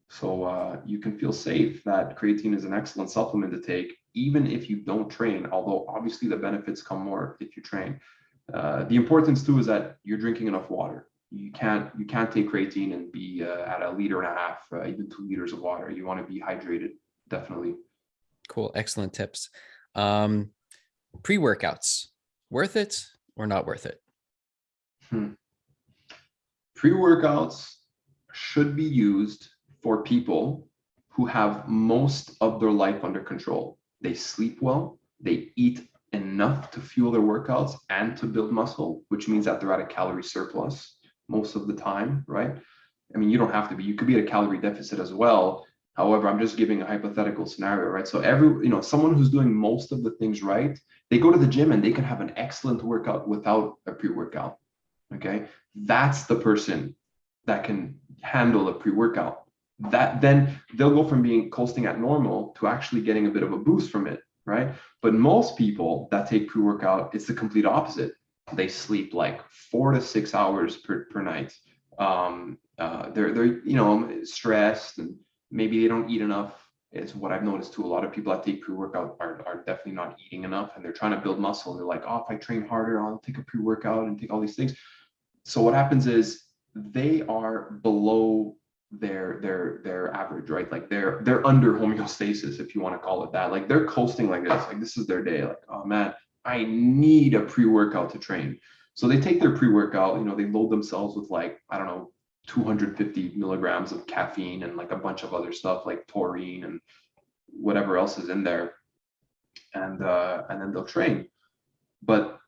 So you can feel safe that creatine is an excellent supplement to take, even if you don't train, although obviously the benefits come more if you train. The importance too is that you're drinking enough water. You can't take creatine and be at 1.5 liters, even 2 liters of water. You want to be hydrated, definitely. Cool. Excellent tips. Pre-workouts, worth it or not worth it? Pre-workouts should be used for people who have most of their life under control. They sleep well, they eat enough to fuel their workouts and to build muscle, which means that they're at a calorie surplus most of the time, right? I mean, you don't have to be, you could be at a calorie deficit as well. However, I'm just giving a hypothetical scenario, right? So someone who's doing most of the things right, they go to the gym and they can have an excellent workout without a pre-workout. Okay. That's the person that can handle a pre-workout. That then they'll go from being coasting at normal to actually getting a bit of a boost from it, right? But most people that take pre-workout, it's the complete opposite. They sleep like 4 to 6 hours per night. They're stressed, and maybe they don't eat enough. It's what I've noticed too. A lot of people that take pre-workout are definitely not eating enough, and they're trying to build muscle. They're like, oh, if I train harder, I'll take a pre-workout and take all these things. So what happens is they are below their average, right? Like they're under homeostasis, if you want to call it that. Like they're coasting like this. Like this is their day. Like, oh man, I need a pre-workout to train. So they take their pre-workout, they load themselves with like, I don't know, 250 milligrams of caffeine and like a bunch of other stuff like taurine and whatever else is in there. And then they'll train. But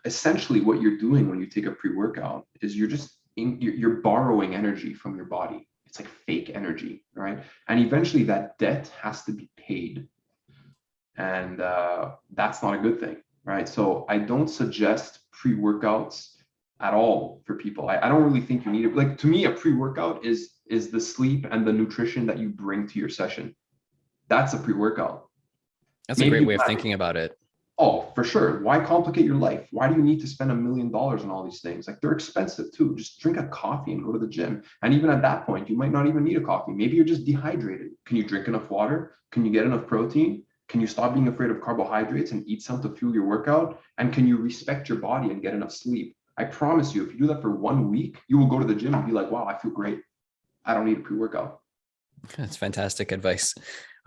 essentially what you're doing when you take a pre-workout is you're borrowing energy from your body. It's like fake energy, right? And eventually that debt has to be paid. And that's not a good thing, right? So I don't suggest pre-workouts at all for people. I don't really think you need it. Like to me, a pre-workout is the sleep and the nutrition that you bring to your session. That's a pre-workout. That's a great way of thinking about it. Oh, for sure. Why complicate your life? Why do you need to spend $1 million on all these things? Like they're expensive too. Just drink a coffee and go to the gym. And even at that point, you might not even need a coffee. Maybe you're just dehydrated. Can you drink enough water? Can you get enough protein? Can you stop being afraid of carbohydrates and eat some to fuel your workout? And can you respect your body and get enough sleep? I promise you, if you do that for 1 week, you will go to the gym and be like, wow, I feel great. I don't need a pre-workout. That's fantastic advice.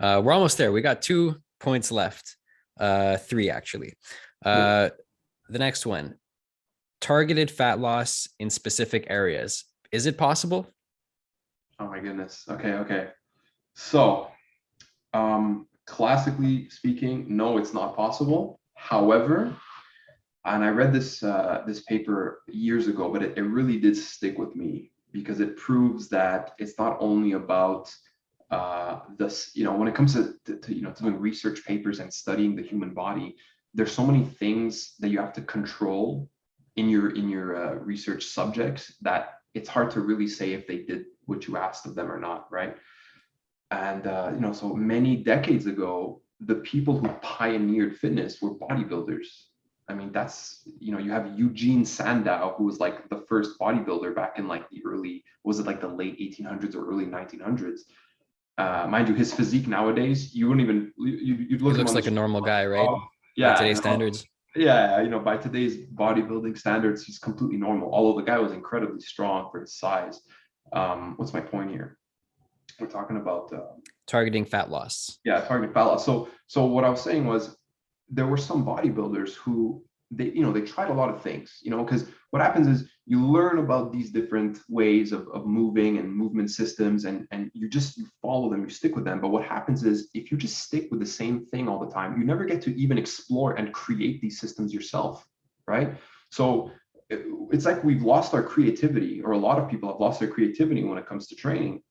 We're almost there. We got 2 points left. 3 actually. The next one, targeted fat loss in specific areas. Is it possible? Oh my goodness. Okay. So, classically speaking, no, it's not possible. However, and I read this paper years ago, but it really did stick with me because it proves that it's not only about this, when it comes to doing research papers and studying the human body, there's so many things that you have to control in your research subjects that it's hard to really say if they did what you asked of them or not, right? And so many decades ago, the people who pioneered fitness were bodybuilders. I mean, you have Eugene Sandow, who was like the first bodybuilder back in like the early, was it like the late 1800s or early 1900s? Mind you, his physique nowadays, you wouldn't even, you'd He look him looks on the like a street normal like, guy, right? oh, By yeah, today's standards. yeah, by today's bodybuilding standards, he's completely normal. Although the guy was incredibly strong for his size. What's my point here? We're talking about Targeting fat loss. yeah, target fat loss. So what I was saying was there were some bodybuilders who they tried a lot of things, because what happens is you learn about these different ways of moving and movement systems, and you follow them, you stick with them. But what happens is if you just stick with the same thing all the time, you never get to even explore and create these systems yourself, right? So it's like we've lost our creativity, or a lot of people have lost their creativity when it comes to training.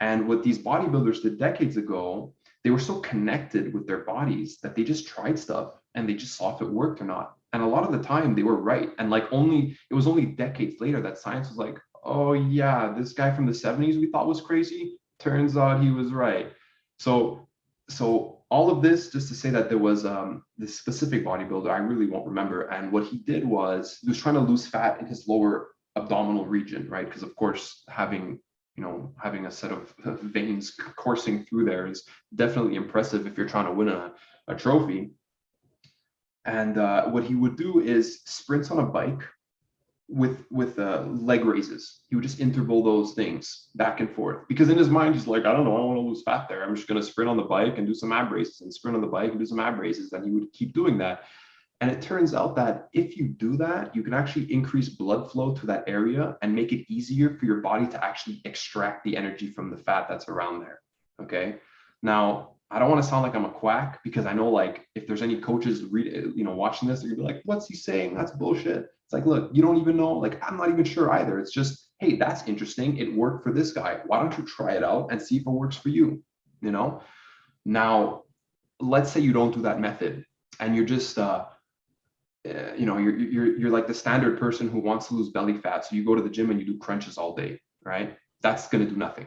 And what these bodybuilders did decades ago, they were so connected with their bodies that they just tried stuff and they just saw if it worked or not. And a lot of the time they were right. And it was only decades later that science was like, oh yeah, this guy from the 70s we thought was crazy, turns out he was right. So all of this just to say that there was this specific bodybuilder, I really won't remember. And what he did was he was trying to lose fat in his lower abdominal region, right? Because of course, having a set of veins coursing through there is definitely impressive if you're trying to win a trophy. And what he would do is sprints on a bike with leg raises. He would just interval those things back and forth because in his mind he's like, I don't know, I don't want to lose fat there. I'm just going to sprint on the bike and do some ab raises and sprint on the bike and do some ab raises. And he would keep doing that. And it turns out that if you do that, you can actually increase blood flow to that area and make it easier for your body to actually extract the energy from the fat that's around there. Okay. Now, I don't want to sound like I'm a quack because I know like if there's any coaches watching this, they're gonna be like, what's he saying? That's bullshit. It's like, look, you don't even know. Like, I'm not even sure either. It's just, hey, that's interesting. It worked for this guy. Why don't you try it out and see if it works for you? Now, let's say you don't do that method and you're just you're like the standard person who wants to lose belly fat. So you go to the gym and you do crunches all day, right? That's going to do nothing.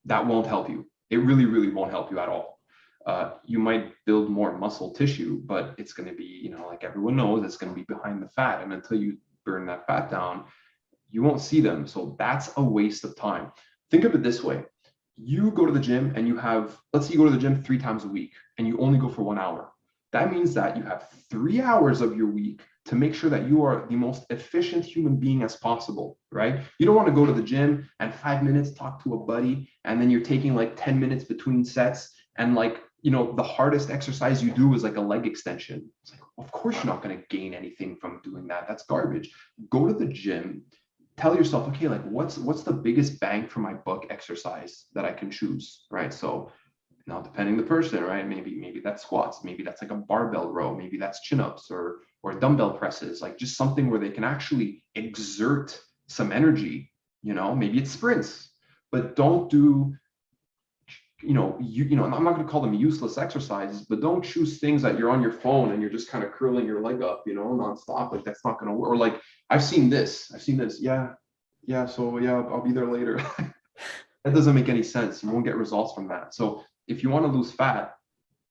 That won't help you. It really, really won't help you at all. You might build more muscle tissue, but it's going to be, like everyone knows, it's going to be behind the fat. And until you burn that fat down, you won't see them. So that's a waste of time. Think of it this way. You go to the gym and let's say you go to the gym 3 times a week and you only go for 1 hour. That means that you have 3 hours of your week to make sure that you are the most efficient human being as possible, right? You don't want to go to the gym and 5 minutes talk to a buddy, and then you're taking like 10 minutes between sets, and the hardest exercise you do is like a leg extension. It's like, of course you're not going to gain anything from doing that. That's garbage. Go to the gym, tell yourself, okay, like what's the biggest bang for my buck exercise that I can choose, right? So now, depending the person, right? Maybe that's squats, maybe that's like a barbell row, maybe that's chin-ups or dumbbell presses, like just something where they can actually exert some energy. Maybe it's sprints, but don't do, I'm not going to call them useless exercises, but don't choose things that you're on your phone and you're just kind of curling your leg up, nonstop. Like that's not going to work. Or like I've seen this. Yeah. So yeah, I'll be there later. That doesn't make any sense. You won't get results from that. So if you want to lose fat,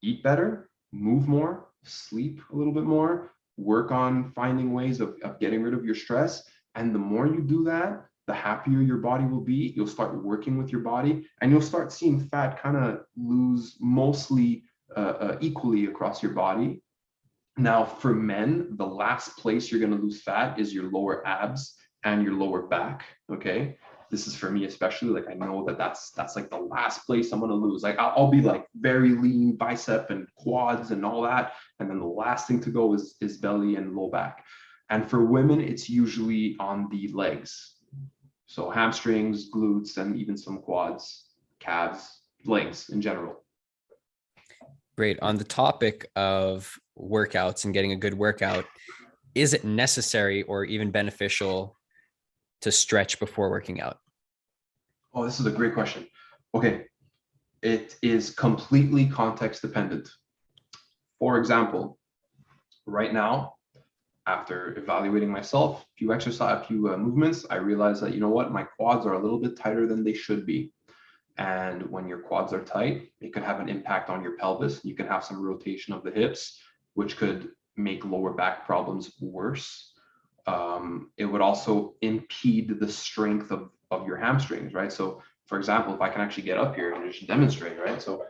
eat better, move more, sleep a little bit more, work on finding ways of getting rid of your stress. And the more you do that, the happier your body will be. You'll start working with your body and you'll start seeing fat kind of lose mostly equally across your body. Now, for men, the last place you're going to lose fat is your lower abs and your lower back. Okay. This is for me especially, like I know that's like the last place I'm going to lose. Like I'll be like very lean bicep and quads and all that, and then the last thing to go is belly and low back. And for women, it's usually on the legs. So hamstrings, glutes, and even some quads, calves, legs in general. Great. On the topic of workouts and getting a good workout, is it necessary or even beneficial to stretch before working out? Oh, this is a great question. Okay, it is completely context dependent. For example, right now, after evaluating myself, a few movements, I realized that, you know what, my quads are a little bit tighter than they should be. And when your quads are tight, it could have an impact on your pelvis. You can have some rotation of the hips, which could make lower back problems worse. It would also impede the strength of your hamstrings, right? So for example, if I can actually get up here and just demonstrate, right? So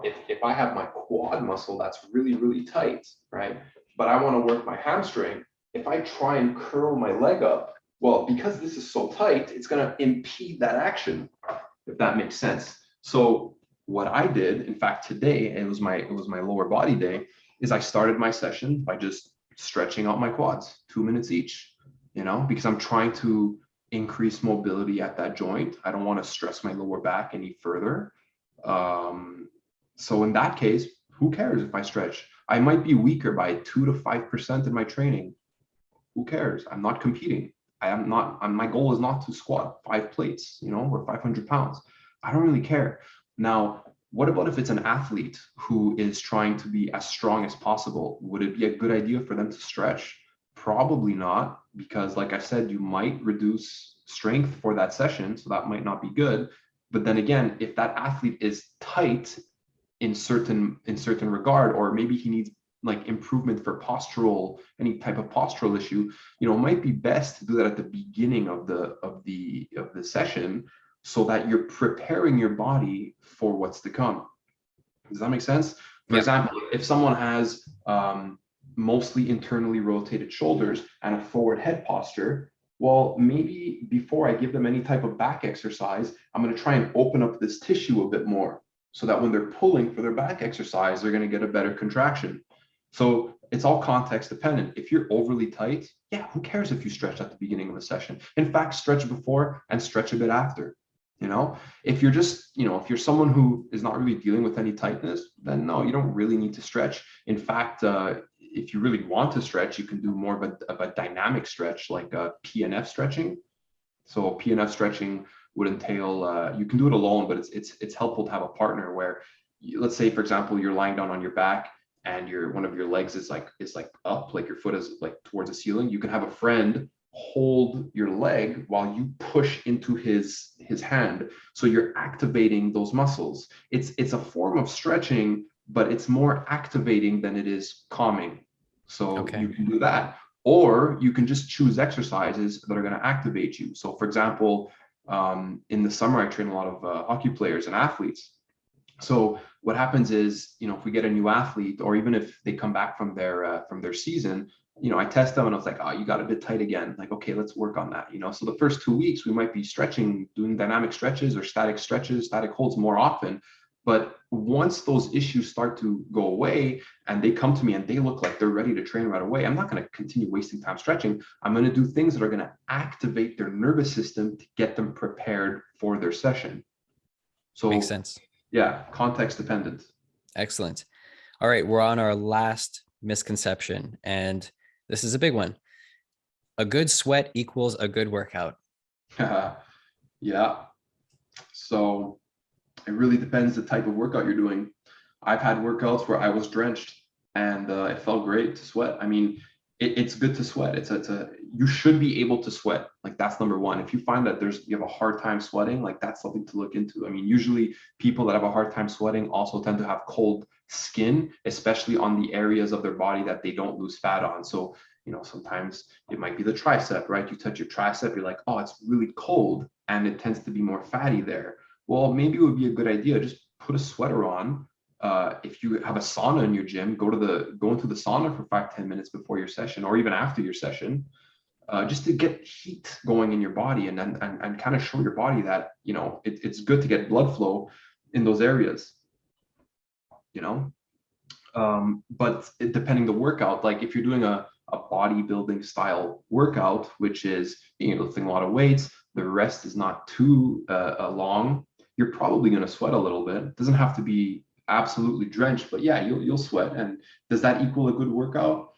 if I have my quad muscle that's really, really tight, right? But I want to work my hamstring, if I try and curl my leg up, well, because this is so tight, it's going to impede that action, if that makes sense. So what I did, in fact, today, it was my lower body day, is I started my session by just stretching out my quads, 2 minutes each, you know, because I'm trying to increase mobility at that joint. I don't want to stress my lower back any further. So in that case, who cares if I stretch? I might be weaker by 2 to 5% in my training. Who cares? I'm not competing. My goal is not to squat 5 plates, you know, or 500 pounds. I don't really care. Now, what about if it's an athlete who is trying to be as strong as possible? Would it be a good idea for them to stretch? Probably not, because like I said, you might reduce strength for that session. So that might not be good. But then again, if that athlete is tight in certain regard, or maybe he needs like improvement for postural, any type of postural issue, you know, it might be best to do that at the beginning of the session, so that you're preparing your body for what's to come. Does that make sense? For Yep. example, if someone has mostly internally rotated shoulders and a forward head posture, well, maybe before I give them any type of back exercise, I'm going to try and open up this tissue a bit more, so that when they're pulling for their back exercise, they're going to get a better contraction. So it's all context dependent. If you're overly tight, yeah, who cares if you stretch at the beginning of a session? In fact, stretch before and stretch a bit after. You know, if you're just, you know, if you're someone who is not really dealing with any tightness, then no, you don't really need to stretch. In fact, if you really want to stretch, you can do more of a dynamic stretch, like PNF stretching. So PNF stretching would entail, you can do it alone, but it's helpful to have a partner where, let's say, for example, you're lying down on your back and one of your legs is like up, like your foot is like towards the ceiling. You can have a friend hold your leg while you push into his hand, so you're activating those muscles. It's a form of stretching, but it's more activating than it is calming. So Okay. you can do that, or you can just choose exercises that are going to activate you. So for example, in the summer, I train a lot of hockey players and athletes. So what happens is, you know, if we get a new athlete, or even if they come back from their season, you know, I test them and I was like, oh, you got a bit tight again. Like, okay, let's work on that. You know, so the first 2 weeks we might be stretching, doing dynamic stretches or static stretches, static holds more often. But once those issues start to go away and they come to me and they look like they're ready to train right away, I'm not going to continue wasting time stretching. I'm going to do things that are going to activate their nervous system to get them prepared for their session. Makes So sense. yeah, context dependent. Excellent. All right, we're on our last misconception, and this is a big one. A good sweat equals a good workout. Yeah. So it really depends the type of workout you're doing. I've had workouts where I was drenched and it felt great to sweat. I mean, it's good to sweat. You should be able to sweat. Like that's number one. If you find that you have a hard time sweating, like that's something to look into. I mean, usually people that have a hard time sweating also tend to have cold skin, especially on the areas of their body that they don't lose fat on. So, you know, sometimes it might be the tricep, right? You touch your tricep, you're like, oh, it's really cold, and it tends to be more fatty there. Well, maybe it would be a good idea, just put a sweater on. If you have a sauna in your gym, go into the sauna for 5-10 minutes before your session, or even after your session, just to get heat going in your body, and kind of show your body that, you know, it's good to get blood flow in those areas, you know. But depending the workout, like if you're doing a a bodybuilding style workout, which is, you know, lifting a lot of weights, the rest is not too long, you're probably going to sweat a little bit. It doesn't have to be absolutely drenched, but yeah, you'll sweat. And does that equal a good workout?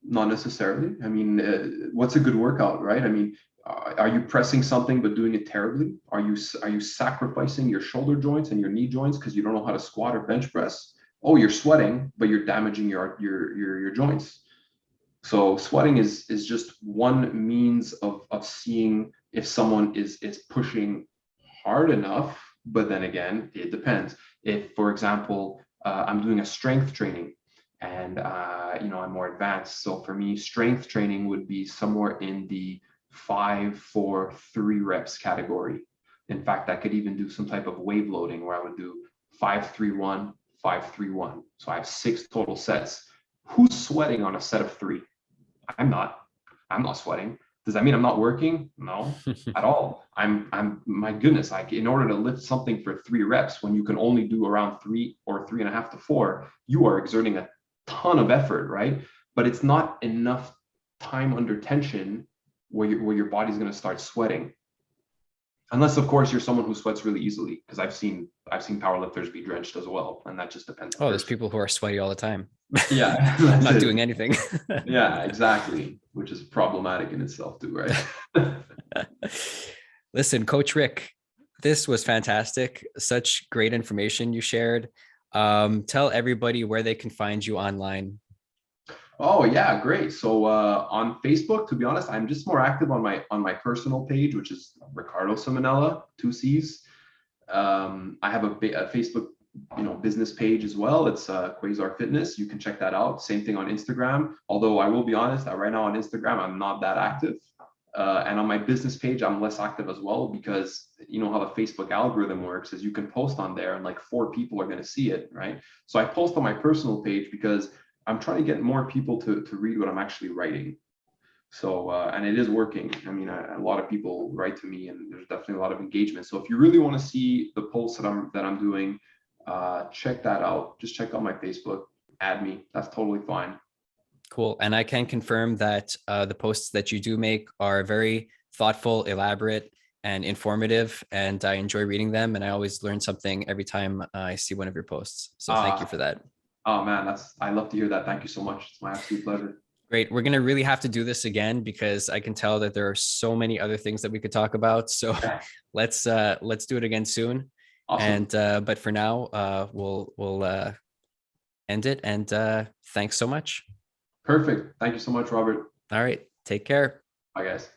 Not necessarily. I mean, what's a good workout, right? I mean, are you pressing something but doing it terribly? Are you sacrificing your shoulder joints and your knee joints because you don't know how to squat or bench press? Oh, you're sweating, but you're damaging your joints. So sweating is just one means of seeing if someone is pushing hard enough. But then again, it depends. If, for example, I'm doing a strength training and you know, I'm more advanced. So for me, strength training would be somewhere in the 5, 4, 3 reps category. In fact, I could even do some type of wave loading where I would do 5, 3, 1, 5, 3, 1. So I have 6 total sets. Who's sweating on a set of 3? I'm not. I'm not sweating. Does that mean I'm not working? No, at all. I'm my goodness, like in order to lift something for 3 reps when you can only do around 3 or 3.5 to 4, you are exerting a ton of effort, right? But it's not enough time under tension where your body's going to start sweating. Unless, of course, you're someone who sweats really easily, because I've seen powerlifters be drenched as well, and that just depends. Oh, there's people who are sweaty all the time. Yeah, that's Not it. doing anything. Yeah, exactly, which is problematic in itself too, right? Listen, Coach Rick, this was fantastic. Such great information you shared. Tell everybody where they can find you online. Oh yeah, great. So on Facebook, to be honest, I'm just more active on my personal page, which is Ricardo Simanella, 2 C's. I have a Facebook, you know, business page as well. It's Quasar Fitness. You can check that out. Same thing on Instagram. Although I will be honest, right now on Instagram, I'm not that active. And on my business page, I'm less active as well, because you know how the Facebook algorithm works is you can post on there and like 4 people are going to see it, right? So I post on my personal page because I'm trying to get more people to read what I'm actually writing. So, and it is working. I mean, a lot of people write to me and there's definitely a lot of engagement. So if you really want to see the posts that I'm doing, check that out. Just check out my Facebook, add me. That's totally fine. Cool. And I can confirm that the posts that you do make are very thoughtful, elaborate, and informative. And I enjoy reading them. And I always learn something every time I see one of your posts. So thank you for that. Oh man, I love to hear that. Thank you so much. It's my absolute pleasure. Great. We're going to really have to do this again because I can tell that there are so many other things that we could talk about. So let's do it again soon. Awesome. And but for now, we'll end it. And thanks so much. Perfect. Thank you so much, Robert. All right. Take care. Bye, guys.